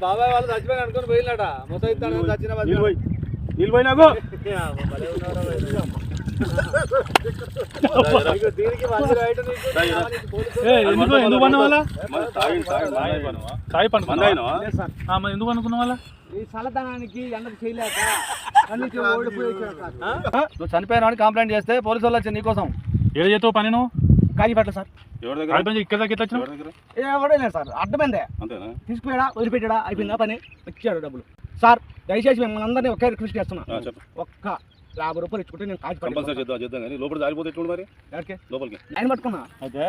బాబాయ్ వాళ్ళు చచ్చిపోయి అనుకుని పోయినట మొత్తం ఇస్తాను చచ్చిన దీనికి ఎందుకు అనుకున్న వాళ్ళ ఈ చల్లదనానికి ఎండకు చేయలేక నువ్వు చనిపోయినా కంప్లైంట్ చేస్తే పోలీసు వాళ్ళు వచ్చి నీకోసం ఏదో చేస్తావు పని నువ్వు కాజీపట్ల సార్ ఇక్కడ దాకా ఎవడలేదు సార్ అర్థమైందే తీసుకుపోయాడా వదిలిపెట్టాడా అయిపోయిందా పని ఇచ్చాడు డబ్బులు సార్ దయచేసి మిమ్మల్ని అందరినీ ఒకే రిక్వెస్ట్ చేస్తున్నా ఒక్క 50 రూపాయలు ఇచ్చుకుంటే నేను కాజీ లోపల జారిపోతే ఎట్లుంది మరి లోపలికి ఆయన పట్టుకున్నా అయితే